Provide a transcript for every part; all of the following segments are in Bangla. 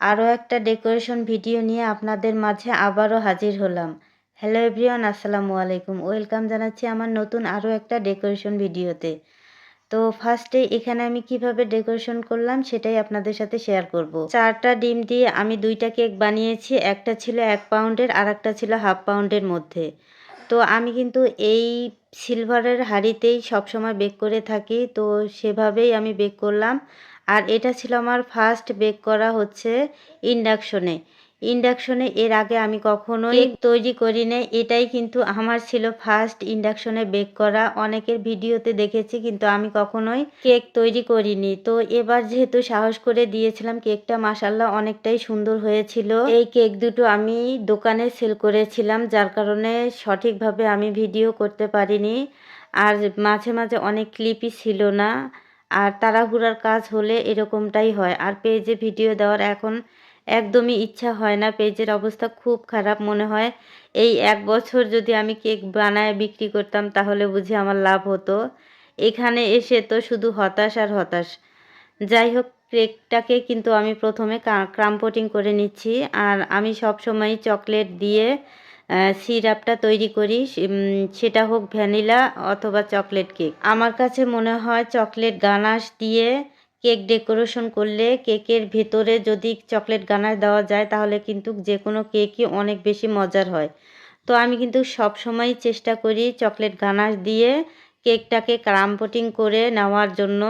আরও একটা ডেকোরেশন ভিডিও নিয়ে আপনাদের মাঝে আবারও হাজির হলাম। হ্যালো এভরিওয়ান, আসসালামু আলাইকুম। ওয়েলকাম জানাচ্ছি আমার নতুন আরও একটা ডেকোরেশন ভিডিওতে। তো ফার্স্টে এখানে আমি কিভাবে ডেকোরেশন করলাম সেটাই আপনাদের সাথে শেয়ার করব। 4টা ডিম দিয়ে আমি 2টা কেক বানিয়েছি। একটা ছিল 1 পাউন্ডের আর একটা ছিল হাফ পাউন্ডের মধ্যে। তো আমি কিন্তু এই সিলভারের হাঁড়িতেই সবসময় বেক করে থাকি, তো সেভাবেই আমি বেক করলাম। আর এটা ছিল আমার ফার্স্ট বেক করা হচ্ছে ইন্ডাকশনে। ইন্ডাকশনে এর আগে আমি কখনোই কেক তৈরি করি নাই। এটাই কিন্তু আমার ছিল ফার্স্ট ইন্ডাকশনে বেক করা। অনেকের ভিডিওতে দেখেছি কিন্তু আমি কখনোই কেক তৈরি করিনি। তো এবার যেহেতু সাহস করে দিয়েছিলাম, কেকটা মাশাআল্লাহ অনেকটাই সুন্দর হয়েছিল। এই কেক দুটো আমি দোকানে সেল করেছিলাম, যার কারণে সঠিকভাবে আমি ভিডিও করতে পারিনি। আর মাঝে মাঝে অনেক ক্লিপই ছিল না। আর তাড়াহুড়ার কাজ হলে এরকমটাই হয়। আর পেজে ভিডিও দেওয়ার এখন একদমই ইচ্ছা হয় না। পেজের অবস্থা খুব খারাপ। মনে হয় এই 1 বছর যদি আমি কেক বানায় বিক্রি করতাম তাহলে বুঝি আমার লাভ হতো। এখানে এসে তো শুধু হতাশ আর হতাশ। যাই হোক, কেকটাকে কিন্তু আমি প্রথমে ক্রাম্পটিং করে নিচ্ছি। আর আমি সবসময় চকলেট দিয়ে সিরাপটা তৈরি করি, সেটা হোক ভ্যানিলা অথবা চকলেট কেক। আমার কাছে মনে হয় চকলেট গানাশ দিয়ে কেক ডেকোরেশন করলে, কেকের ভেতরে যদি চকলেট গানাশ দেওয়া যায় তাহলে কিন্তু যে কোনো কেকই অনেক বেশি মজার হয়। তো আমি কিন্তু সবসময় চেষ্টা করি চকলেট গানাশ দিয়ে কেকটাকে ক্রাম্পটিং করে নেওয়ার জন্য।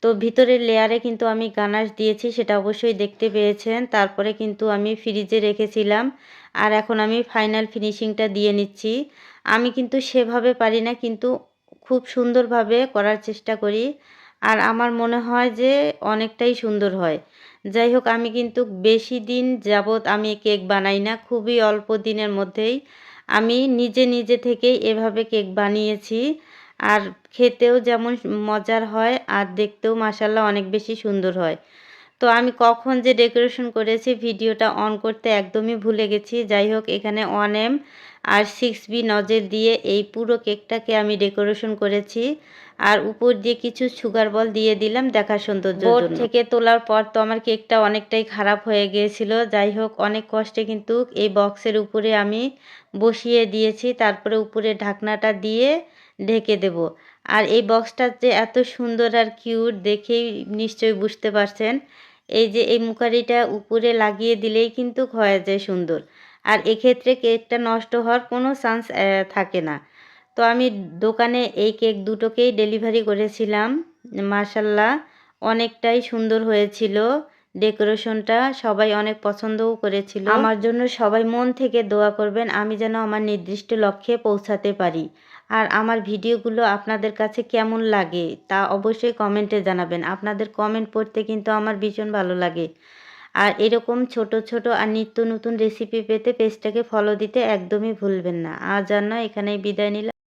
তো ভিতরের লেয়ারে কিন্তু আমি গানাশ দিয়েছি, সেটা অবশ্যই দেখতে পেয়েছেন। তারপরে কিন্তু আমি ফ্রিজে রেখেছিলাম। আর এখন আমি ফাইনাল ফিনিশিংটা দিয়ে নিচ্ছি। আমি কিন্তু সেভাবে পারি না, কিন্তু খুব সুন্দরভাবে করার চেষ্টা করি। আর আমার মনে হয় যে অনেকটাই সুন্দর হয়। যাই হোক, আমি কিন্তু বেশি দিন যাবৎ আমি কেক বানাই না। খুবই অল্প দিনের মধ্যেই আমি নিজে নিজে থেকেই এভাবে কেক বানিয়েছি। আর খেতেও যেমন মজার হয় আর দেখতেও মাশাআল্লাহ অনেক বেশি সুন্দর হয়। তো আমি কখন যে ডেকোরেশন করেছি ভিডিওটা অন করতে একদমই ভুলে গেছি। যাই হোক, এখানে 1M আর 6B নজেল দিয়ে এই পুরো কেকটাকে আমি ডেকোরেশন করেছি। আর উপর দিয়ে কিছু সুগার বল দিয়ে দিলাম দেখার সৌন্দর্যের জন্য। বোর্ড থেকে তোলার পর তো আমার কেকটা অনেকটাই খারাপ হয়ে গিয়েছিল। যাই হোক, অনেক কষ্টে কিন্তু এই বক্সের উপরে আমি বসিয়ে দিয়েছি। তারপরে উপরে ঢাকনাটা দিয়ে ঢেকে দেব। আর এই বক্সটা যে এত সুন্দর আর কিউট দেখেই নিশ্চয়ই বুঝতে পারছেন। এই যে এই মুখারিটা উপরে লাগিয়ে দিলেই কিন্তু হয়ে যায় সুন্দর। আর এক্ষেত্রে কেকটা নষ্ট হওয়ার কোনো চান্স থাকে না। তো আমি দোকানে এই কেক দুটোকেই ডেলিভারি করেছিলাম। মাশাআল্লাহ অনেকটাই সুন্দর হয়েছিল ডেকোরেশনটা। সবাই অনেক পছন্দও করেছিল। আমার জন্য সবাই মন থেকে দোয়া করবেন, আমি যেন আমার নির্দিষ্ট লক্ষ্যে পৌঁছাতে পারি। আর আমার ভিডিওগুলো আপনাদের কাছে কেমন লাগে তা অবশ্যই কমেন্টে জানাবেন। আপনাদের কমেন্ট পড়তে কিন্তু আমার ভীষণ ভালো লাগে। আর এরকম ছোট ছোট আর নিত্য নতুন রেসিপি পেতে পেজটাকে ফলো দিতে একদমই ভুলবেন না। আজ আর নয়, এখানেই বিদায় নিলাম।